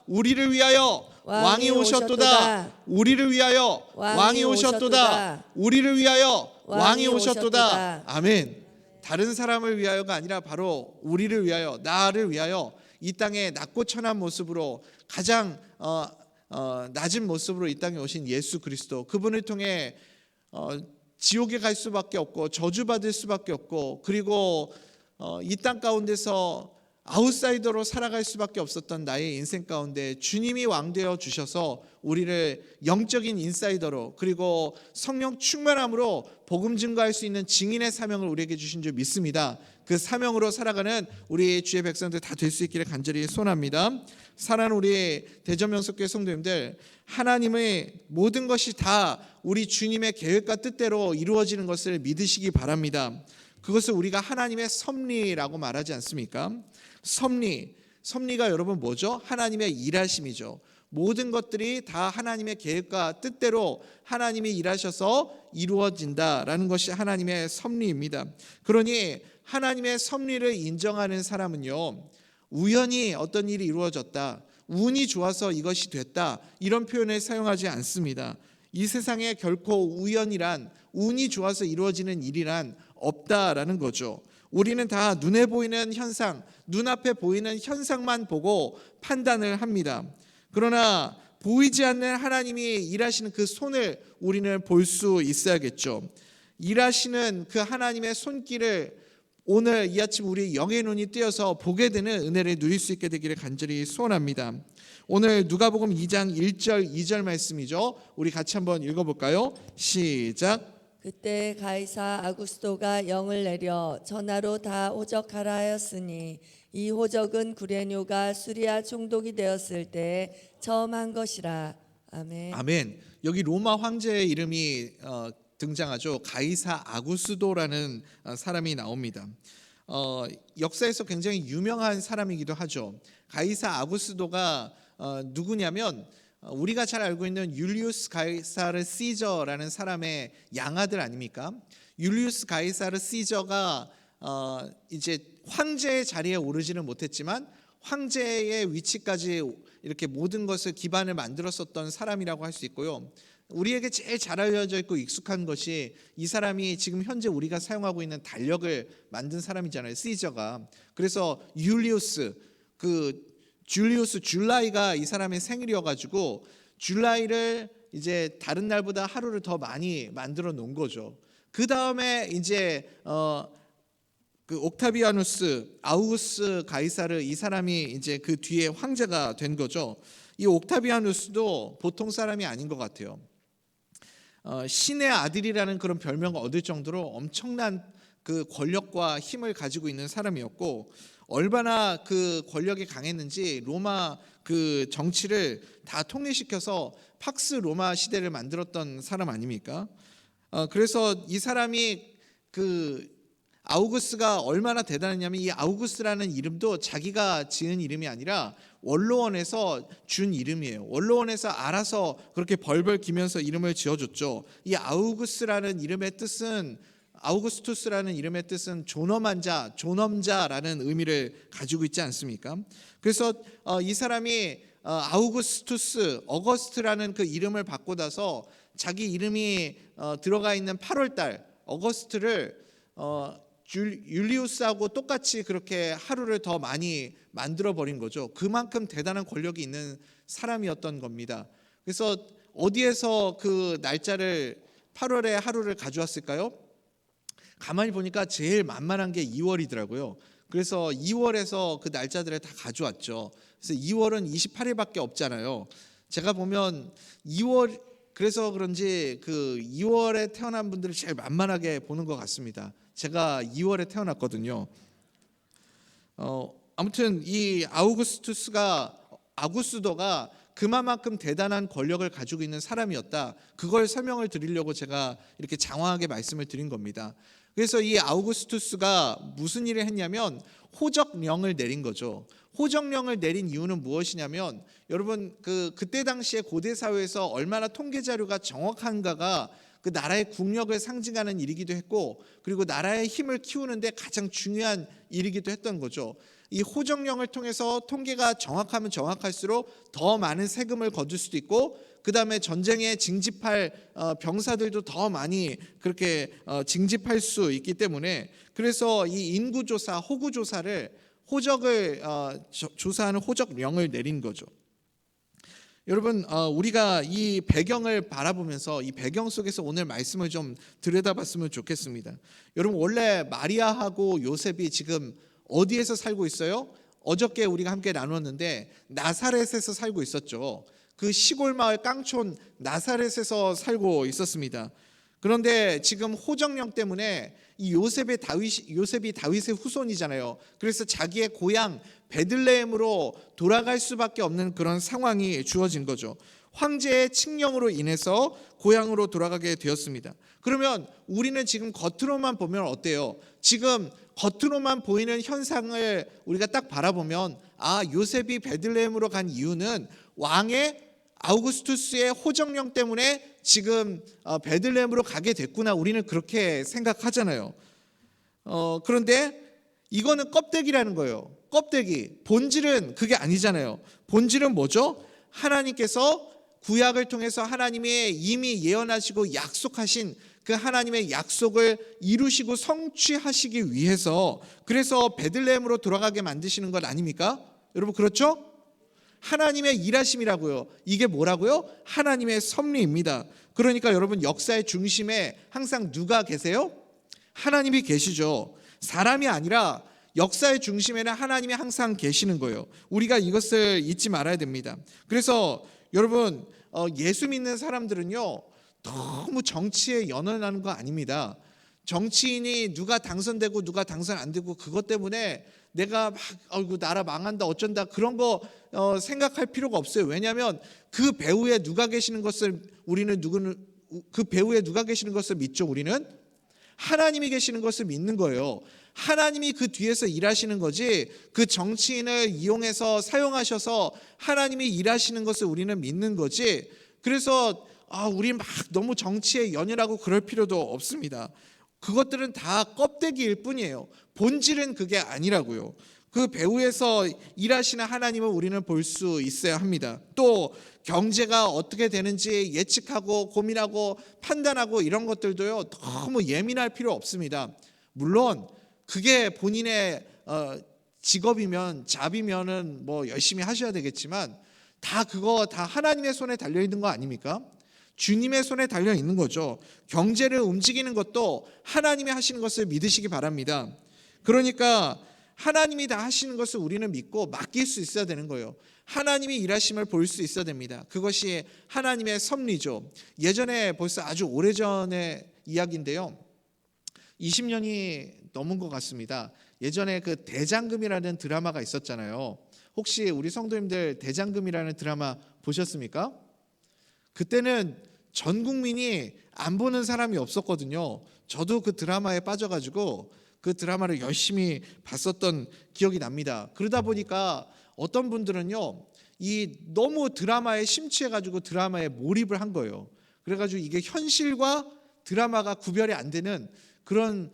우리를 위하여 왕이 오셨도다. 우리를 위하여 왕이 오셨도다. 우리를 위하여 왕이 오셨도다. 아멘. 다른 사람을 위하여가 아니라 바로 우리를 위하여, 나를 위하여 이 땅에 낮고 천한 모습으로 가장 낮은 모습으로 이 땅에 오신 예수 그리스도, 그분을 통해 지옥에 갈 수밖에 없고 저주받을 수밖에 없고, 그리고 이 땅 가운데서 아웃사이더로 살아갈 수밖에 없었던 나의 인생 가운데 주님이 왕되어 주셔서 우리를 영적인 인사이더로, 그리고 성령 충만함으로 복음 증거할 수 있는 증인의 사명을 우리에게 주신 줄 믿습니다. 그 사명으로 살아가는 우리 주의 백성들 다 될 수 있기를 간절히 소원합니다. 사랑하는 우리 대전명석교회 성도님들, 하나님의 모든 것이 다 우리 주님의 계획과 뜻대로 이루어지는 것을 믿으시기 바랍니다. 그것을 우리가 하나님의 섭리라고 말하지 않습니까? 섭리가 여러분 뭐죠? 하나님의 일하심이죠. 모든 것들이 다 하나님의 계획과 뜻대로 하나님이 일하셔서 이루어진다라는 것이 하나님의 섭리입니다. 그러니 하나님의 섭리를 인정하는 사람은요, 우연히 어떤 일이 이루어졌다, 운이 좋아서 이것이 됐다, 이런 표현을 사용하지 않습니다. 이 세상에 결코 우연이란, 운이 좋아서 이루어지는 일이란 없다라는 거죠. 우리는 다 눈에 보이는 현상, 눈앞에 보이는 현상만 보고 판단을 합니다. 그러나 보이지 않는 하나님이 일하시는 그 손을 우리는 볼 수 있어야겠죠. 일하시는 그 하나님의 손길을 오늘 이 아침 우리 영의 눈이 뜨여서 보게 되는 은혜를 누릴 수 있게 되기를 간절히 소원합니다. 오늘 누가복음 2장 1절 2절 말씀이죠. 우리 같이 한번 읽어볼까요? 시작. 그때 가이사 아구스도가 영을 내려 전하로 다 호적하라 하였으니 이 호적은 구레뇨가 수리아 총독이 되었을 때 처음 한 것이라. 아멘. 아멘. 여기 로마 황제의 이름이 등장하죠. 가이사 아구스도라는 사람이 나옵니다. 역사에서 굉장히 유명한 사람이기도 하죠. 가이사 아구스도가 누구냐면 우리가 잘 알고 있는 율리우스 가이사르 시저라는 사람의 양아들 아닙니까? 율리우스 가이사르 시저가 이제 황제의 자리에 오르지는 못했지만 황제의 위치까지 이렇게 모든 것을 기반을 만들었었던 사람이라고 할 수 있고요. 우리에게 제일 잘 알려져 있고 익숙한 것이 이 사람이 지금 현재 우리가 사용하고 있는 달력을 만든 사람이잖아요, 시저가. 그래서 율리우스, 줄리우스 줄라이가 이 사람의 생일이어가지고 줄라이를 이제 다른 날보다 하루를 더 많이 만들어 놓은 거죠. 그 다음에 이제 그 옥타비아누스, 아우구스 가이사르, 이 사람이 이제 그 뒤에 황제가 된 거죠. 이 옥타비아누스도 보통 사람이 아닌 것 같아요. 신의 아들이라는 그런 별명을 얻을 정도로 엄청난 그 권력과 힘을 가지고 있는 사람이었고, 얼마나 그 권력이 강했는지 로마 그 정치를 다 통일시켜서 팍스 로마 시대를 만들었던 사람 아닙니까? 그래서 이 사람이 그 아우구스가 얼마나 대단했냐면, 이 아우구스라는 이름도 자기가 지은 이름이 아니라 원로원에서 준 이름이에요. 원로원에서 알아서 그렇게 벌벌 기면서 이름을 지어줬죠. 이 아우구스라는 이름의 뜻은, 아우구스투스라는 이름의 뜻은 존엄한 자, 존엄자라는 의미를 가지고 있지 않습니까? 그래서 이 사람이 아우구스투스, 어거스트라는 그 이름을 바꿔다서 자기 이름이 들어가 있는 8월달 어거스트를 율리우스하고 똑같이 그렇게 하루를 더 많이 만들어 버린 거죠. 그만큼 대단한 권력이 있는 사람이었던 겁니다. 그래서 어디에서 그 날짜를 8월에 하루를 가져왔을까요? 가만히 보니까 제일 만만한 게 2월이더라고요. 그래서 2월에서 그 날짜들을 다 가져왔죠. 그래서 2월은 28일밖에 없잖아요. 제가 보면 2월, 그래서 그런지 그 2월에 태어난 분들을 제일 만만하게 보는 것 같습니다. 제가 2월에 태어났거든요. 아무튼 이 아구스도가 그만큼 대단한 권력을 가지고 있는 사람이었다. 그걸 설명을 드리려고 제가 이렇게 장황하게 말씀을 드린 겁니다. 그래서 이 아우구스투스가 무슨 일을 했냐면 호적령을 내린 거죠. 호적령을 내린 이유는 무엇이냐면, 여러분 그때 당시에 고대 사회에서 얼마나 통계 자료가 정확한가가 그 나라의 국력을 상징하는 일이기도 했고, 그리고 나라의 힘을 키우는데 가장 중요한 일이기도 했던 거죠. 이 호정령을 통해서 통계가 정확하면 정확할수록 더 많은 세금을 거둘 수도 있고, 그 다음에 전쟁에 징집할 병사들도 더 많이 그렇게 징집할 수 있기 때문에, 그래서 이 인구조사, 호구조사를 호적을 조사하는 호적령을 내린 거죠. 여러분, 우리가 이 배경을 바라보면서 이 배경 속에서 오늘 말씀을 좀 들여다봤으면 좋겠습니다. 여러분, 원래 마리아하고 요셉이 지금 어디에서 살고 있어요? 어저께 우리가 함께 나눴는데 나사렛에서 살고 있었죠. 그 시골 마을 깡촌 나사렛에서 살고 있었습니다. 그런데 지금 호정령 때문에 이 요셉이 다윗의 후손이잖아요. 그래서 자기의 고향 베들레헴으로 돌아갈 수밖에 없는 그런 상황이 주어진 거죠. 황제의 칙령으로 인해서 고향으로 돌아가게 되었습니다. 그러면 우리는 지금 겉으로만 보면 어때요? 지금 겉으로만 보이는 현상을 우리가 딱 바라보면, 요셉이 베들레헴으로 간 이유는 왕의 아우구스투스의 호정령 때문에 지금 베들레헴으로 가게 됐구나, 우리는 그렇게 생각하잖아요. 그런데 이거는 껍데기라는 거예요. 껍데기. 본질은 그게 아니잖아요. 본질은 뭐죠? 하나님께서 구약을 통해서 하나님이 이미 예언하시고 약속하신 그 하나님의 약속을 이루시고 성취하시기 위해서, 그래서 베들레헴으로 돌아가게 만드시는 것 아닙니까? 여러분, 그렇죠? 하나님의 일하심이라고요. 이게 뭐라고요? 하나님의 섭리입니다. 그러니까 여러분, 역사의 중심에 항상 누가 계세요? 하나님이 계시죠. 사람이 아니라 역사의 중심에는 하나님이 항상 계시는 거예요. 우리가 이것을 잊지 말아야 됩니다. 그래서 여러분, 예수 믿는 사람들은요, 너무 정치에 연연하는 거 아닙니다. 정치인이 누가 당선되고 누가 당선 안 되고 그것 때문에 내가 막 나라 망한다 어쩐다 그런 거 생각할 필요가 없어요. 왜냐하면 그 배후에 누가 계시는 것을 그 배후에 누가 계시는 것을 믿죠. 우리는 하나님이 계시는 것을 믿는 거예요. 하나님이 그 뒤에서 일하시는 거지, 그 정치인을 이용해서 사용하셔서 하나님이 일하시는 것을 우리는 믿는 거지. 그래서 우리 막 너무 정치에 연연하고 그럴 필요도 없습니다. 그것들은 다 껍데기일 뿐이에요. 본질은 그게 아니라고요. 그 배후에서 일하시는 하나님을 우리는 볼 수 있어야 합니다. 또 경제가 어떻게 되는지 예측하고 고민하고 판단하고 이런 것들도요, 너무 예민할 필요 없습니다. 물론 그게 본인의 직업이면, 잡이면은 뭐 열심히 하셔야 되겠지만, 그거 다 하나님의 손에 달려 있는 거 아닙니까? 주님의 손에 달려 있는 거죠. 경제를 움직이는 것도 하나님이 하시는 것을 믿으시기 바랍니다. 그러니까 하나님이 다 하시는 것을 우리는 믿고 맡길 수 있어야 되는 거예요. 하나님이 일하심을 볼 수 있어야 됩니다. 그것이 하나님의 섭리죠. 예전에 벌써 아주 오래전의 이야기인데요, 20년이 넘은 것 같습니다. 예전에 그 대장금이라는 드라마가 있었잖아요. 혹시 우리 성도님들 대장금이라는 드라마 보셨습니까? 그때는 전 국민이 안 보는 사람이 없었거든요. 저도 그 드라마에 빠져가지고 그 드라마를 열심히 봤었던 기억이 납니다. 그러다 보니까 어떤 분들은요, 이 너무 드라마에 심취해가지고 드라마에 몰입을 한 거예요. 그래가지고 이게 현실과 드라마가 구별이 안 되는 그런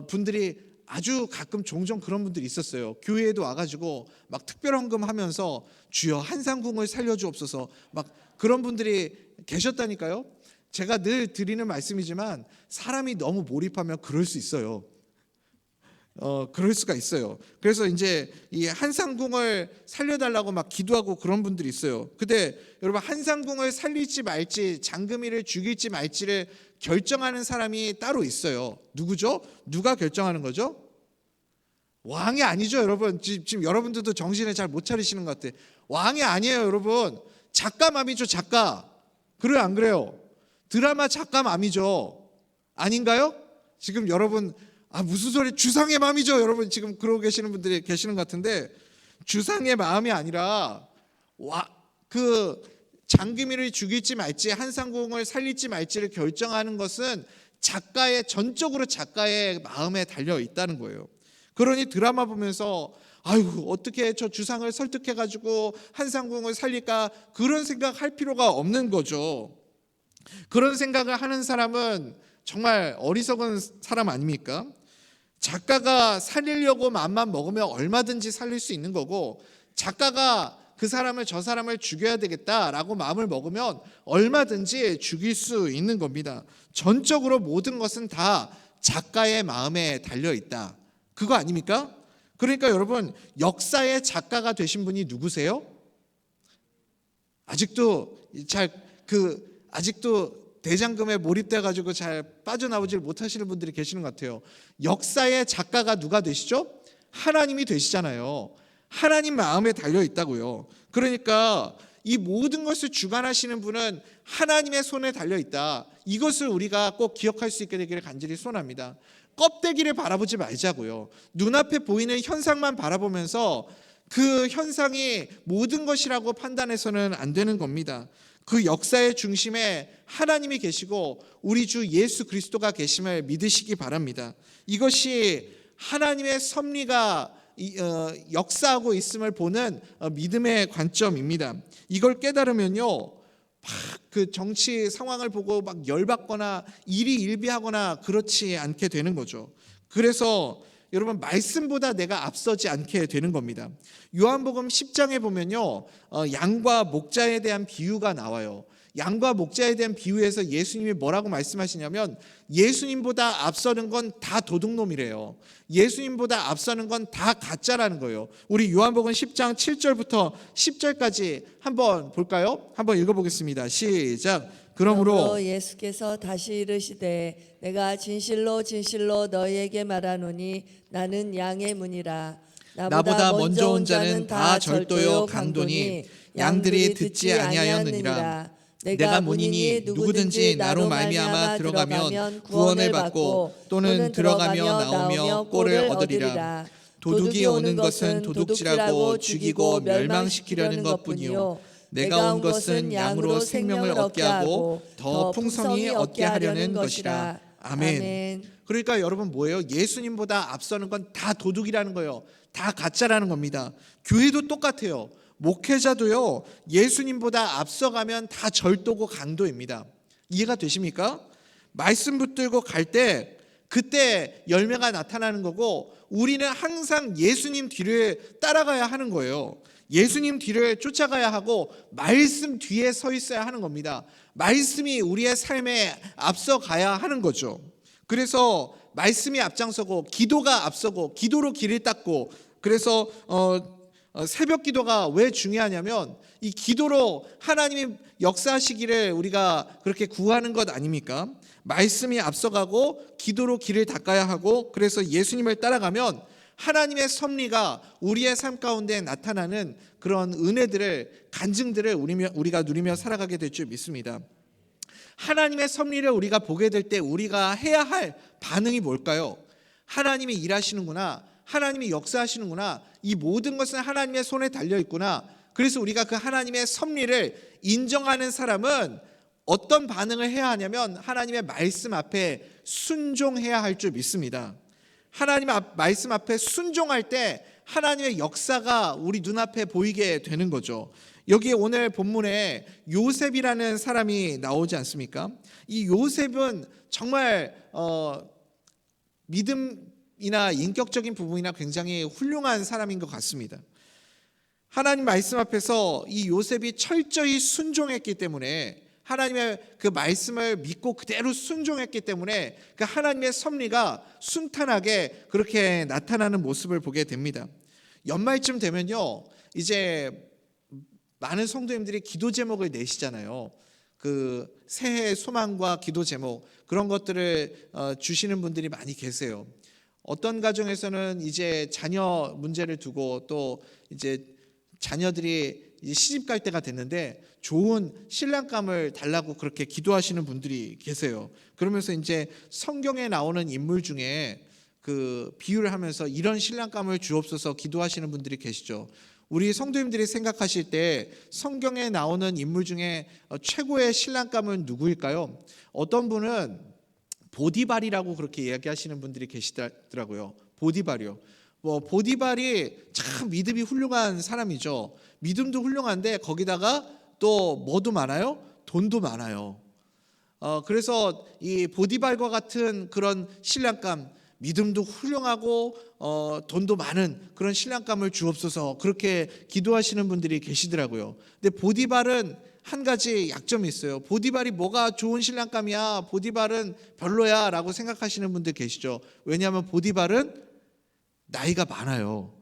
분들이 아주 가끔 종종 그런 분들이 있었어요. 교회에도 와가지고 막 특별 헌금하면서 주여 한상궁을 살려주옵소서 막 그런 분들이 계셨다니까요. 제가 늘 드리는 말씀이지만 사람이 너무 몰입하면 그럴 수 있어요. 그럴 수가 있어요. 그래서 이제 이 한상궁을 살려달라고 막 기도하고 그런 분들이 있어요. 근데 여러분, 한상궁을 살릴지 말지, 장금이를 죽일지 말지를 결정하는 사람이 따로 있어요. 누구죠? 누가 결정하는 거죠? 왕이 아니죠, 여러분. 지금 여러분들도 정신을 잘 못 차리시는 것 같아요. 왕이 아니에요, 여러분. 작가맘이죠, 작가. 그래요, 안 그래요? 드라마 작가맘이죠. 아닌가요? 지금 여러분, 무슨 소리, 주상의 마음이죠. 여러분 지금 그러고 계시는 분들이 계시는 것 같은데, 주상의 마음이 아니라 그 장금이를 죽일지 말지, 한상궁을 살릴지 말지를 결정하는 것은 전적으로 작가의 마음에 달려 있다는 거예요. 그러니 드라마 보면서 어떻게 저 주상을 설득해가지고 한상궁을 살릴까, 그런 생각할 필요가 없는 거죠. 그런 생각을 하는 사람은 정말 어리석은 사람 아닙니까? 작가가 살리려고 마음만 먹으면 얼마든지 살릴 수 있는 거고, 작가가 저 사람을 죽여야 되겠다라고 마음을 먹으면 얼마든지 죽일 수 있는 겁니다. 전적으로 모든 것은 다 작가의 마음에 달려 있다. 그거 아닙니까? 그러니까 여러분, 역사의 작가가 되신 분이 누구세요? 아직도 대장금에 몰입돼 가지고 잘 빠져나오질 못하시는 분들이 계시는 것 같아요. 역사의 작가가 누가 되시죠? 하나님이 되시잖아요. 하나님 마음에 달려 있다고요. 그러니까 이 모든 것을 주관하시는 분은 하나님의 손에 달려 있다. 이것을 우리가 꼭 기억할 수 있게 되기를 간절히 소원합니다. 껍데기를 바라보지 말자고요. 눈앞에 보이는 현상만 바라보면서 그 현상이 모든 것이라고 판단해서는 안 되는 겁니다. 그 역사의 중심에 하나님이 계시고 우리 주 예수 그리스도가 계심을 믿으시기 바랍니다. 이것이 하나님의 섭리가 역사하고 있음을 보는 믿음의 관점입니다. 이걸 깨달으면요, 그 정치 상황을 보고 막 열받거나 일희일비하거나 그렇지 않게 되는 거죠. 그래서 여러분, 말씀보다 내가 앞서지 않게 되는 겁니다. 요한복음 10장에 보면요, 양과 목자에 대한 비유가 나와요. 양과 목자에 대한 비유에서 예수님이 뭐라고 말씀하시냐면, 예수님보다 앞서는 건 다 도둑놈이래요. 예수님보다 앞서는 건 다 가짜라는 거예요. 우리 요한복음 10장 7절부터 10절까지 한번 볼까요? 한번 읽어보겠습니다. 시작. 그러므로 예수께서 다시 이르시되 내가 진실로 진실로 너희에게 말하노니 나는 양의 문이라. 나보다 먼저 온 자는 다 절도요 강도니 양들이 듣지 아니하였느니라. 내가 문이니 누구든지 나로 말미암아 들어가면 구원을 받고 또는 들어가며 나오며 꼴을 얻으리라. 도둑이 오는 것은 도둑질하고 죽이고 멸망시키려는 것뿐이요 내가 온 것은 양으로 생명을 얻게 하고 더 풍성히 얻게 하려는 것이라. 아멘. 그러니까 여러분, 뭐예요? 예수님보다 앞서는 건 다 도둑이라는 거예요. 다 가짜라는 겁니다. 교회도 똑같아요. 목회자도요, 예수님보다 앞서가면 다 절도고 강도입니다. 이해가 되십니까? 말씀 붙들고 갈 때 그때 열매가 나타나는 거고, 우리는 항상 예수님 뒤를 따라가야 하는 거예요. 예수님 뒤를 쫓아가야 하고 말씀 뒤에 서 있어야 하는 겁니다. 말씀이 우리의 삶에 앞서가야 하는 거죠. 그래서 말씀이 앞장서고 기도가 앞서고 기도로 길을 닦고, 그래서 새벽 기도가 왜 중요하냐면 이 기도로 하나님이 역사하시기를 우리가 그렇게 구하는 것 아닙니까? 말씀이 앞서가고 기도로 길을 닦아야 하고, 그래서 예수님을 따라가면 하나님의 섭리가 우리의 삶 가운데 나타나는 그런 은혜들을, 간증들을 우리가 누리며 살아가게 될 줄 믿습니다. 하나님의 섭리를 우리가 보게 될 때 우리가 해야 할 반응이 뭘까요? 하나님이 일하시는구나, 하나님이 역사하시는구나, 이 모든 것은 하나님의 손에 달려있구나. 그래서 우리가 그 하나님의 섭리를 인정하는 사람은 어떤 반응을 해야 하냐면 하나님의 말씀 앞에 순종해야 할 줄 믿습니다. 하나님 말씀 앞에 순종할 때 하나님의 역사가 우리 눈앞에 보이게 되는 거죠. 여기 오늘 본문에 요셉이라는 사람이 나오지 않습니까? 이 요셉은 정말 믿음이나 인격적인 부분이나 굉장히 훌륭한 사람인 것 같습니다. 하나님 말씀 앞에서 이 요셉이 철저히 순종했기 때문에, 하나님의 그 말씀을 믿고 그대로 순종했기 때문에 그 하나님의 섭리가 순탄하게 그렇게 나타나는 모습을 보게 됩니다. 연말쯤 되면요, 이제 많은 성도님들이 기도 제목을 내시잖아요. 그 새해 소망과 기도 제목, 그런 것들을 주시는 분들이 많이 계세요. 어떤 가정에서는 이제 자녀 문제를 두고, 또 이제 자녀들이 이제 시집 갈 때가 됐는데 좋은 신랑감을 달라고 그렇게 기도하시는 분들이 계세요. 그러면서 이제 성경에 나오는 인물 중에 그 비유를 하면서 이런 신랑감을 주옵소서 기도하시는 분들이 계시죠. 우리 성도님들이 생각하실 때 성경에 나오는 인물 중에 최고의 신랑감은 누구일까요? 어떤 분은 보디발이라고 그렇게 이야기하시는 분들이 계시더라고요. 보디발이요. 보디발이 참 믿음이 훌륭한 사람이죠. 믿음도 훌륭한데 거기다가 또 뭐도 많아요? 돈도 많아요. 그래서 이 보디발과 같은 그런 신랑감, 믿음도 훌륭하고 돈도 많은 그런 신랑감을 주옵소서 그렇게 기도하시는 분들이 계시더라고요. 근데 보디발은 한 가지 약점이 있어요. 보디발이 뭐가 좋은 신랑감이야, 보디발은 별로야 라고 생각하시는 분들 계시죠. 왜냐하면 보디발은 나이가 많아요.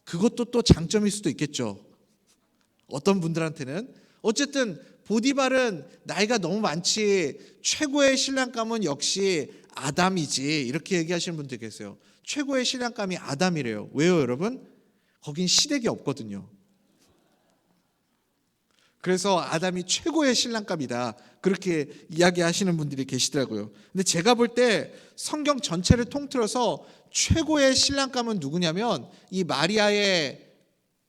그것도 또 장점일 수도 있겠죠. 어떤 분들한테는. 어쨌든 보디발은 나이가 너무 많지 최고의 신랑감은 역시 아담이지 이렇게 얘기하시는 분들 계세요. 최고의 신랑감이 아담이래요. 왜요 여러분? 거긴 시댁이 없거든요. 그래서 아담이 최고의 신랑감이다 그렇게 이야기하시는 분들이 계시더라고요. 근데 제가 볼 때 성경 전체를 통틀어서 최고의 신랑감은 누구냐면 이 마리아의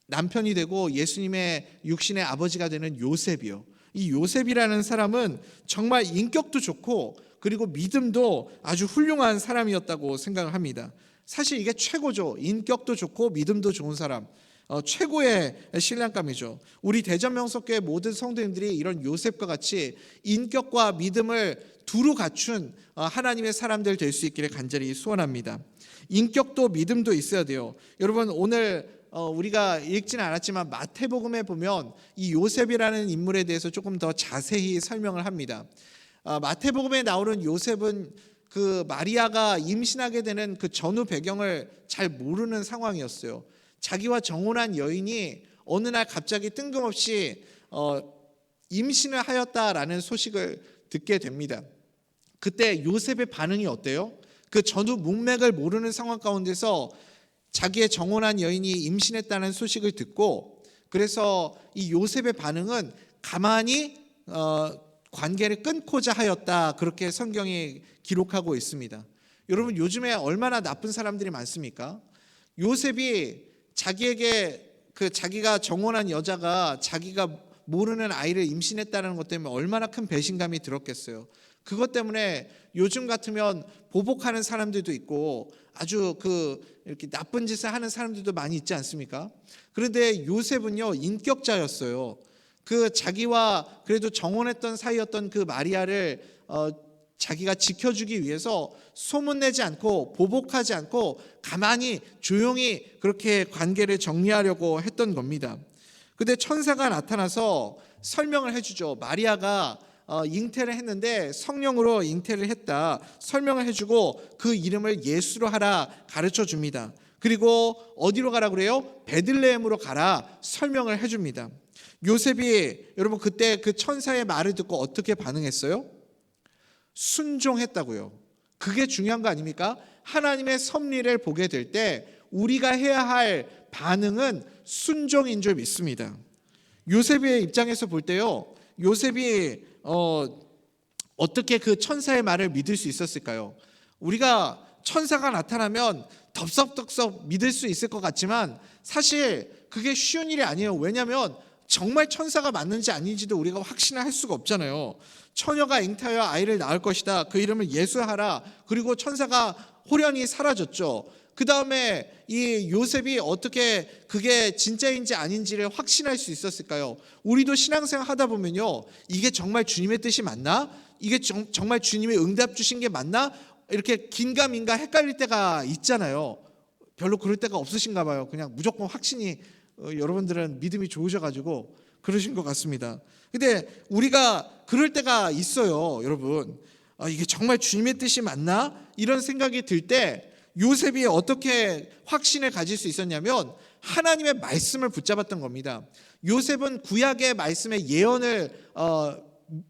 남편이 되고 예수님의 육신의 아버지가 되는 요셉이요. 이 요셉이라는 사람은 정말 인격도 좋고 그리고 믿음도 아주 훌륭한 사람이었다고 생각을 합니다. 사실 이게 최고죠. 인격도 좋고 믿음도 좋은 사람. 최고의 신랑감이죠. 우리 대전명석교회 모든 성도님들이 이런 요셉과 같이 인격과 믿음을 두루 갖춘 하나님의 사람들 될 수 있기를 간절히 소원합니다. 인격도 믿음도 있어야 돼요. 여러분 오늘 우리가 읽지는 않았지만 마태복음에 보면 이 요셉이라는 인물에 대해서 조금 더 자세히 설명을 합니다. 마태복음에 나오는 요셉은 그 마리아가 임신하게 되는 그 전후 배경을 잘 모르는 상황이었어요. 자기와 정혼한 여인이 어느 날 갑자기 뜬금없이 임신을 하였다라는 소식을 듣게 됩니다. 그때 요셉의 반응이 어때요? 그 전후 문맥을 모르는 상황 가운데서 자기의 정혼한 여인이 임신했다는 소식을 듣고 그래서 이 요셉의 반응은 가만히 관계를 끊고자 하였다 그렇게 성경이 기록하고 있습니다. 여러분 요즘에 얼마나 나쁜 사람들이 많습니까? 요셉이 자기에게 자기가 정혼한 여자가 자기가 모르는 아이를 임신했다는 것 때문에 얼마나 큰 배신감이 들었겠어요. 그것 때문에 요즘 같으면 보복하는 사람들도 있고 아주 이렇게 나쁜 짓을 하는 사람들도 많이 있지 않습니까? 그런데 요셉은요 인격자였어요. 자기와 그래도 정혼했던 사이였던 그 마리아를 자기가 지켜주기 위해서 소문내지 않고 보복하지 않고 가만히 조용히 그렇게 관계를 정리하려고 했던 겁니다. 근데 천사가 나타나서 설명을 해주죠. 마리아가 잉태를 했는데 성령으로 잉태를 했다 설명을 해주고 그 이름을 예수로 하라 가르쳐 줍니다. 그리고 어디로 가라 그래요? 베들레헴으로 가라 설명을 해줍니다. 요셉이 여러분 그때 그 천사의 말을 듣고 어떻게 반응했어요? 순종했다고요. 그게 중요한 거 아닙니까? 하나님의 섭리를 보게 될 때 우리가 해야 할 반응은 순종인 줄 믿습니다. 요셉의 입장에서 볼 때요, 요셉이 어떻게 그 천사의 말을 믿을 수 있었을까요? 우리가 천사가 나타나면 덥석덥석 믿을 수 있을 것 같지만 사실 그게 쉬운 일이 아니에요. 왜냐하면 정말 천사가 맞는지 아닌지도 우리가 확신을 할 수가 없잖아요. 처녀가 잉태하여 아이를 낳을 것이다. 그 이름을 예수하라. 그리고 천사가 호련히 사라졌죠. 그 다음에 이 요셉이 어떻게 그게 진짜인지 아닌지를 확신할 수 있었을까요? 우리도 신앙생활 하다 보면요, 이게 정말 주님의 뜻이 맞나? 이게 정말 주님이 응답 주신 게 맞나? 이렇게 긴가민가 헷갈릴 때가 있잖아요. 별로 그럴 때가 없으신가 봐요. 그냥 무조건 확신이 여러분들은 믿음이 좋으셔가지고 그러신 것 같습니다. 근데 우리가 그럴 때가 있어요, 여러분. 이게 정말 주님의 뜻이 맞나? 이런 생각이 들 때 요셉이 어떻게 확신을 가질 수 있었냐면 하나님의 말씀을 붙잡았던 겁니다. 요셉은 구약의 말씀의 예언을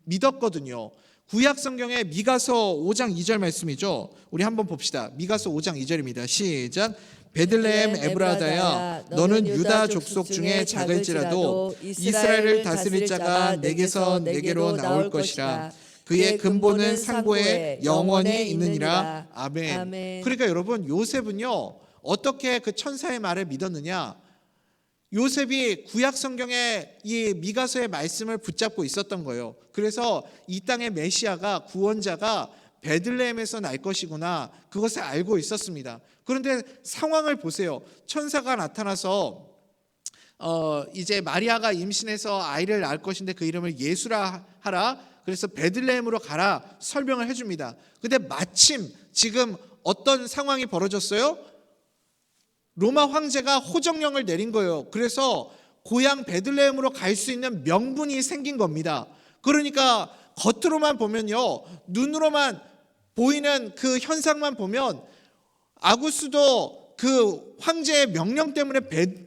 믿었거든요. 구약 성경의 미가서 5장 2절 말씀이죠. 우리 한번 봅시다. 미가서 5장 2절입니다. 시작. 베들레헴 에브라다야, 너는 유다 족속 중에 작을지라도 이스라엘을 다스릴 자가 내게서 내게로 나올 것이라. 그의 근본은 상고에 영원히 있느니라. 아멘. 그러니까 여러분, 요셉은요 어떻게 그 천사의 말을 믿었느냐? 요셉이 구약 성경의 이 미가서의 말씀을 붙잡고 있었던 거예요. 그래서 이 땅의 메시아가, 구원자가 베들레헴에서 날 것이구나, 그것을 알고 있었습니다. 그런데 상황을 보세요. 천사가 나타나서 이제 마리아가 임신해서 아이를 낳을 것인데 그 이름을 예수라 하라, 그래서 베들레헴으로 가라 설명을 해줍니다. 근데 마침 지금 어떤 상황이 벌어졌어요? 로마 황제가 호정령을 내린 거예요. 그래서 고향 베들레헴으로 갈 수 있는 명분이 생긴 겁니다. 그러니까 겉으로만 보면요, 눈으로만 보이는 그 현상만 보면 아구스도 그 황제의 명령 때문에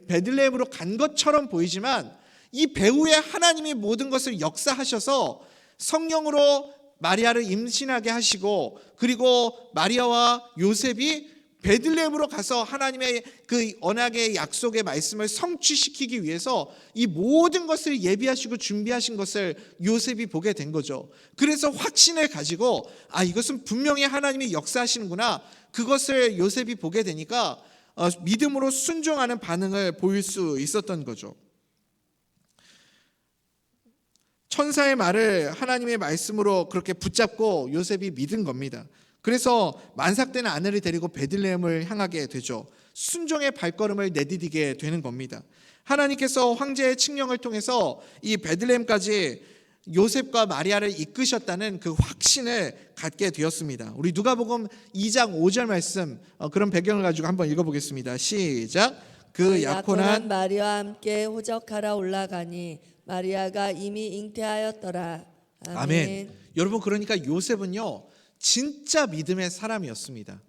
베들레헴으로 간 것처럼 보이지만 이 배후에 하나님이 모든 것을 역사하셔서 성령으로 마리아를 임신하게 하시고, 그리고 마리아와 요셉이 베들레헴으로 가서 하나님의 그 언약의 약속의 말씀을 성취시키기 위해서 이 모든 것을 예비하시고 준비하신 것을 요셉이 보게 된 거죠. 그래서 확신을 가지고 이것은 분명히 하나님이 역사하시는구나, 그것을 요셉이 보게 되니까 믿음으로 순종하는 반응을 보일 수 있었던 거죠. 천사의 말을 하나님의 말씀으로 그렇게 붙잡고 요셉이 믿은 겁니다. 그래서 만삭되는 아내를 데리고 베들레헴을 향하게 되죠. 순종의 발걸음을 내디디게 되는 겁니다. 하나님께서 황제의 칙령을 통해서 이 베들레헴까지 요셉과 마리아를 이끄셨다는 그 확신을 갖게 되었습니다. 우리 누가복음 2장 5절 말씀, 그런 배경을 가지고 한번 읽어보겠습니다. 시작. 그 약혼한 마리아와 함께 호적하러 올라가니 마리아가 이미 잉태하였더라. 아멘. 여러분, 그러니까 요셉은요, 진짜 믿음의 사람이었습니다.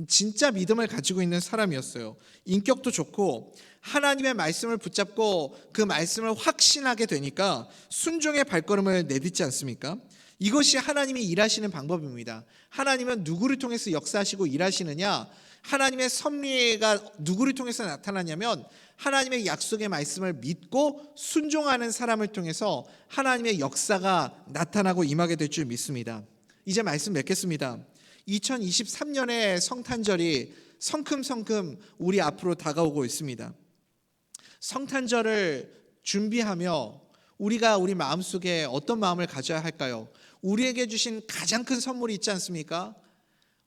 진짜 믿음을 가지고 있는 사람이었어요. 인격도 좋고 하나님의 말씀을 붙잡고 그 말씀을 확신하게 되니까 순종의 발걸음을 내딛지 않습니까? 이것이 하나님이 일하시는 방법입니다. 하나님은 누구를 통해서 역사하시고 일하시느냐? 하나님의 섭리가 누구를 통해서 나타나냐면 하나님의 약속의 말씀을 믿고 순종하는 사람을 통해서 하나님의 역사가 나타나고 임하게 될 줄 믿습니다. 이제 말씀 맺겠습니다. 2023년의 성탄절이 성큼성큼 우리 앞으로 다가오고 있습니다. 성탄절을 준비하며 우리가 우리 마음속에 어떤 마음을 가져야 할까요? 우리에게 주신 가장 큰 선물이 있지 않습니까?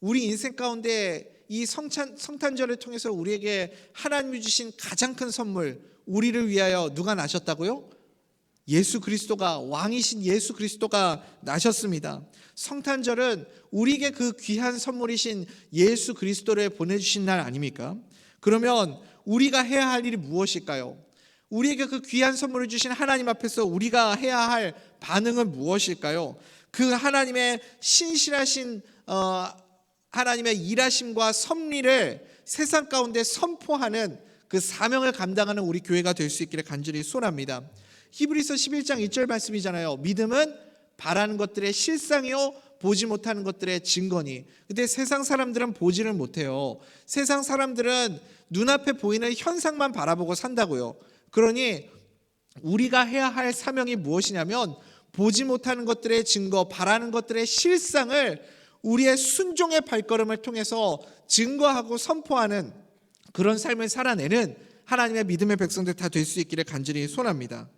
우리 인생 가운데 이 성탄절을 통해서 우리에게 하나님이 주신 가장 큰 선물, 우리를 위하여 누가 나셨다고요? 예수 그리스도가, 왕이신 예수 그리스도가 나셨습니다. 성탄절은 우리에게 그 귀한 선물이신 예수 그리스도를 보내주신 날 아닙니까? 그러면 우리가 해야 할 일이 무엇일까요? 우리에게 그 귀한 선물을 주신 하나님 앞에서 우리가 해야 할 반응은 무엇일까요? 그 하나님의 신실하신 하나님의 일하심과 섭리를 세상 가운데 선포하는 그 사명을 감당하는 우리 교회가 될 수 있기를 간절히 소원합니다. 히브리서 11장 1절 말씀이잖아요. 믿음은 바라는 것들의 실상이요 보지 못하는 것들의 증거니. 근데 세상 사람들은 보지를 못해요. 세상 사람들은 눈앞에 보이는 현상만 바라보고 산다고요. 그러니 우리가 해야 할 사명이 무엇이냐면 보지 못하는 것들의 증거, 바라는 것들의 실상을 우리의 순종의 발걸음을 통해서 증거하고 선포하는 그런 삶을 살아내는 하나님의 믿음의 백성들 다 될 수 있기를 간절히 소원합니다.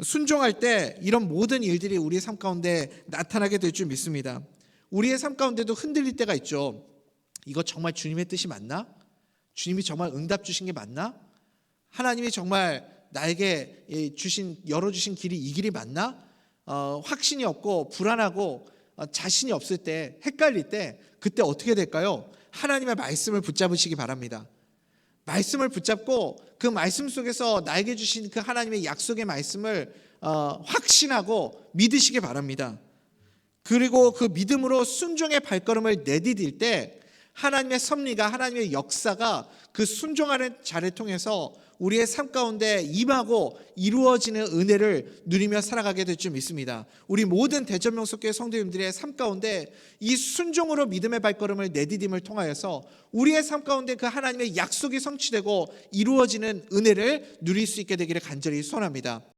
순종할 때 이런 모든 일들이 우리의 삶 가운데 나타나게 될 줄 믿습니다. 우리의 삶 가운데도 흔들릴 때가 있죠. 이거 정말 주님의 뜻이 맞나? 주님이 정말 응답 주신 게 맞나? 하나님이 정말 나에게 열어주신 길이 이 길이 맞나? 확신이 없고 불안하고 자신이 없을 때, 헷갈릴 때, 그때 어떻게 될까요? 하나님의 말씀을 붙잡으시기 바랍니다. 말씀을 붙잡고 그 말씀 속에서 나에게 주신 그 하나님의 약속의 말씀을 확신하고 믿으시기 바랍니다. 그리고 그 믿음으로 순종의 발걸음을 내디딜 때 하나님의 섭리가, 하나님의 역사가 그 순종하는 자를 통해서 우리의 삶 가운데 임하고 이루어지는 은혜를 누리며 살아가게 될 줄 믿습니다. 우리 모든 대전명석교회 성도님들의 삶 가운데 이 순종으로 믿음의 발걸음을 내디딤을 통하여서 우리의 삶 가운데 그 하나님의 약속이 성취되고 이루어지는 은혜를 누릴 수 있게 되기를 간절히 소원합니다.